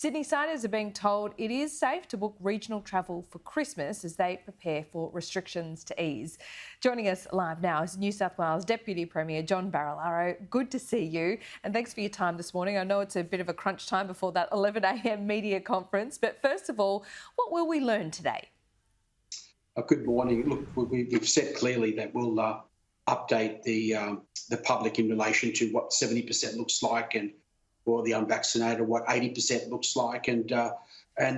Sydney-siders are being told it is safe to book regional travel for Christmas as they prepare for restrictions to ease. Joining us live now is New South Wales Deputy Premier John Barilaro. Good to see you, and thanks for your time this morning. I know it's a bit of a crunch time before that 11 a.m. media conference, but first of all, what will we learn today? Good morning. Look, we've said clearly that we'll update the public in relation to what 70% looks like, and for the unvaccinated, what 80% looks like, and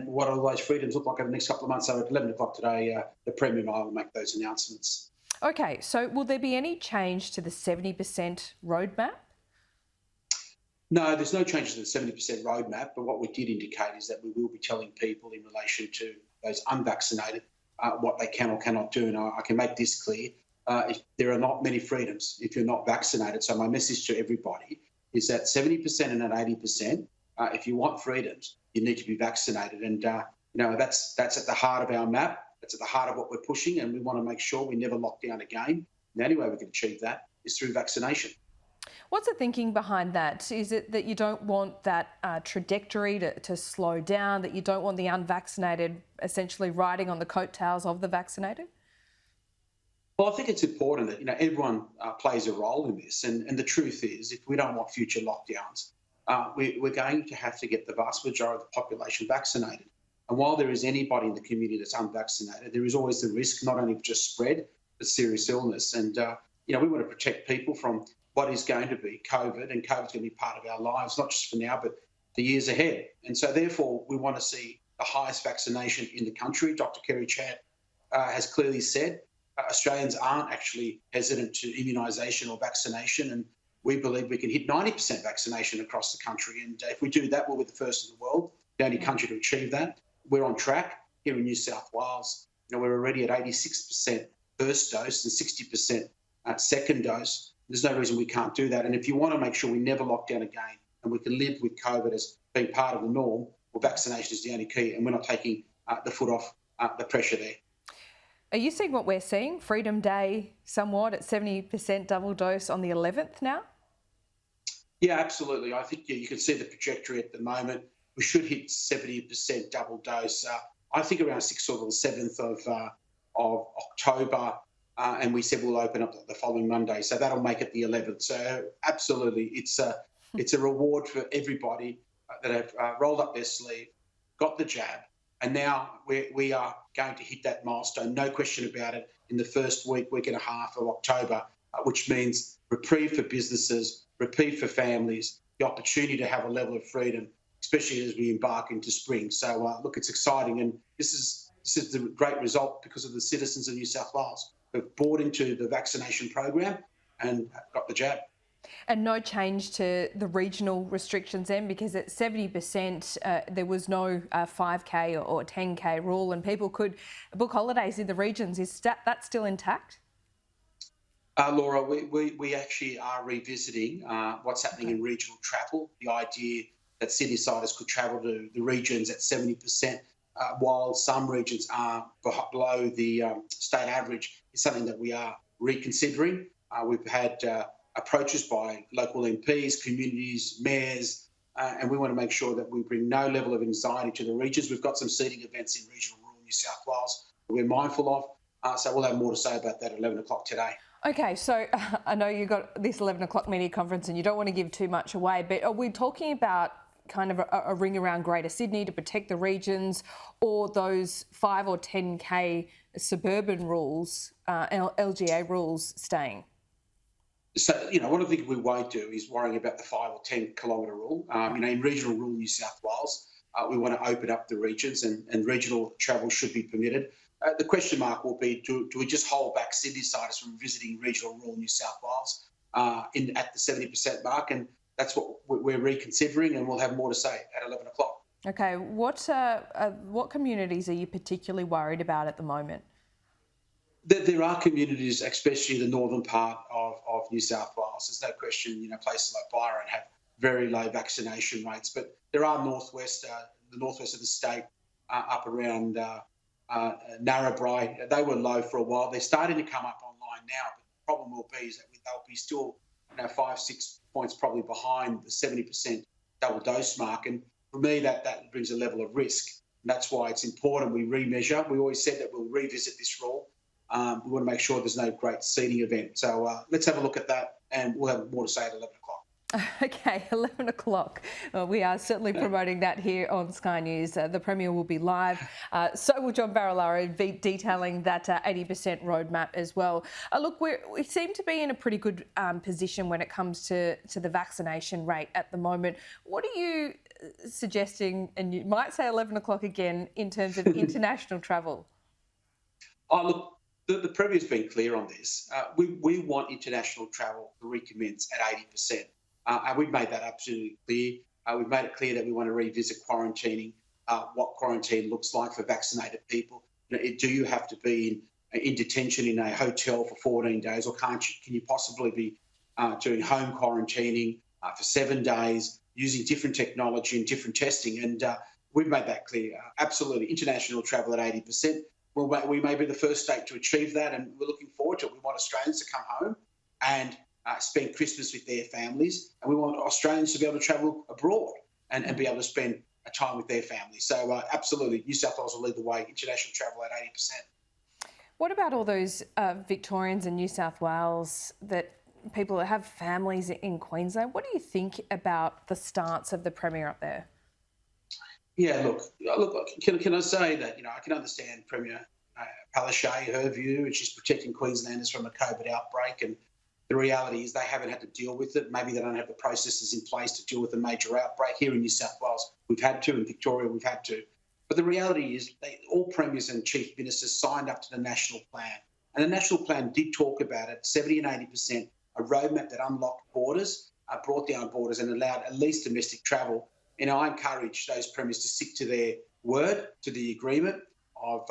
what all those freedoms look like over the next couple of months. So at 11 o'clock today, the Premier and I will make those announcements. Okay, so will there be any change to the 70% roadmap? No, there's no change to the 70% roadmap, but what we did indicate is that we will be telling people in relation to those unvaccinated what they can or cannot do. And I can make this clear. If there are not many freedoms if you're not vaccinated. So my message to everybody is that 70% and not 80%, if you want freedoms, you need to be vaccinated. And, that's at the heart of our map. That's at the heart of what we're pushing. And we want to make sure we never lock down again. And the only way we can achieve that is through vaccination. What's the thinking behind that? Is it that you don't want that trajectory to slow down, that you don't want the unvaccinated essentially riding on the coattails of the vaccinated? Well, I think it's important that everyone plays a role in this, and the truth is, if we don't want future lockdowns, we're going to have to get the vast majority of the population vaccinated. And while there is anybody in the community that's unvaccinated, there is always the risk not only of just spread but serious illness. And we want to protect people from what is going to be COVID, and COVID's going to be part of our lives, not just for now but the years ahead. And so, therefore, we want to see the highest vaccination in the country. Dr. Kerry Chant has clearly said Australians aren't actually hesitant to immunisation or vaccination, and we believe we can hit 90% vaccination across the country. And if we do that, we'll be the first in the world, the only country to achieve that. We're on track here in New South Wales. We're already at 86% first dose and 60% second dose. There's no reason we can't do that. And if you want to make sure we never lock down again and we can live with COVID as being part of the norm, well, vaccination is the only key, and we're not taking the foot off the pressure there. Are you seeing what we're seeing? Freedom Day somewhat at 70% double dose on the 11th now? Yeah, absolutely. I think you can see the trajectory at the moment. We should hit 70% double dose. I think around 6th or 7th of October, and we said we'll open up the following Monday. So that'll make it the 11th. So absolutely, it's a reward for everybody that have rolled up their sleeve, got the jab, and now we are going to hit that milestone, no question about it, in the first week and a half of October, which means reprieve for businesses, reprieve for families, the opportunity to have a level of freedom, especially as we embark into spring. So, look, it's exciting, and this is the great result because of the citizens of New South Wales who've bought into the vaccination program and got the jab. And no change to the regional restrictions then, because at 70% there was no 5K or 10K rule, and people could book holidays in the regions. Is that still intact? Laura, we actually are revisiting what's happening in regional travel. The idea that Sydney-siders could travel to the regions at 70%, while some regions are below the state average, is something that we are reconsidering. We've had approaches by local MPs, communities, mayors, and we want to make sure that we bring no level of anxiety to the regions. We've got some seating events in regional rural New South Wales that we're mindful of, so we'll have more to say about that at 11 o'clock today. Okay, so I know you've got this 11 o'clock media conference and you don't want to give too much away, but are we talking about kind of a ring around Greater Sydney to protect the regions, or those 5 or 10K suburban rules, LGA rules, staying? So, one of the things we won't do is worrying about the 5 or 10 kilometre rule. In regional rural New South Wales, we want to open up the regions, and regional travel should be permitted. The question mark will be, do we just hold back Sydney-siders from visiting regional rural New South Wales at the 70% mark? And that's what we're reconsidering, and we'll have more to say at 11 o'clock. Okay, what communities are you particularly worried about at the moment? There are communities, especially the northern part of New South Wales. There's no question, places like Byron have very low vaccination rates, but there are the northwest of the state, up around Narrabri. They were low for a while. They're starting to come up online now, but the problem will be is that they'll be still 5-6 points probably behind the 70% double dose mark. And for me, that brings a level of risk. And that's why it's important we remeasure. We always said that we'll revisit this rule. We want to make sure there's no great seeding event. So let's have a look at that, and we'll have more to say at 11 o'clock. Okay, 11 o'clock. We are certainly promoting that here on Sky News. The Premier will be live. So will John Barilaro, be detailing that 80% roadmap as well. Look, we seem to be in a pretty good position when it comes to the vaccination rate at the moment. What are you suggesting, and you might say 11 o'clock again, in terms of international travel? Oh, look, the Premier's been clear on this. We want international travel to recommence at 80%. And we've made that absolutely clear. We've made it clear that we want to revisit quarantining, what quarantine looks like for vaccinated people. Do you have to be in detention in a hotel for 14 days, or can you possibly be doing home quarantining for 7 days using different technology and different testing? And we've made that clear. Absolutely, international travel at 80%. We may be the first state to achieve that, and we're looking forward to it. We want Australians to come home and spend Christmas with their families, and we want Australians to be able to travel abroad and be able to spend a time with their families. So absolutely, New South Wales will lead the way, international travel at 80%. What about all those Victorians and New South Wales, that people that have families in Queensland? What do you think about the stance of the Premier up there? Yeah, look. Can I say that I can understand Premier Palaszczuk, her view, and she's protecting Queenslanders from a COVID outbreak, and the reality is they haven't had to deal with it. Maybe they don't have the processes in place to deal with a major outbreak. Here in New South Wales, we've had to. In Victoria, we've had to. But the reality is all premiers and chief ministers signed up to the national plan. And the national plan did talk about it, 70 and 80%, a roadmap that unlocked borders, brought down borders and allowed at least domestic travel. I encourage those premiers to stick to their word, to the agreement of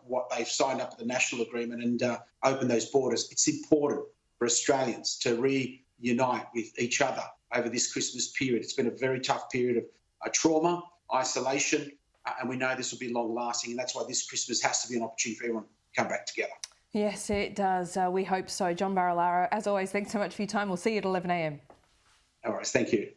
what they've signed up to the national agreement, and open those borders. It's important for Australians to reunite with each other over this Christmas period. It's been a very tough period of trauma, isolation, and we know this will be long lasting, and that's why this Christmas has to be an opportunity for everyone to come back together. Yes, it does. We hope so. John Barilaro, as always, thanks so much for your time. We'll see you at 11 a.m. All right, thank you.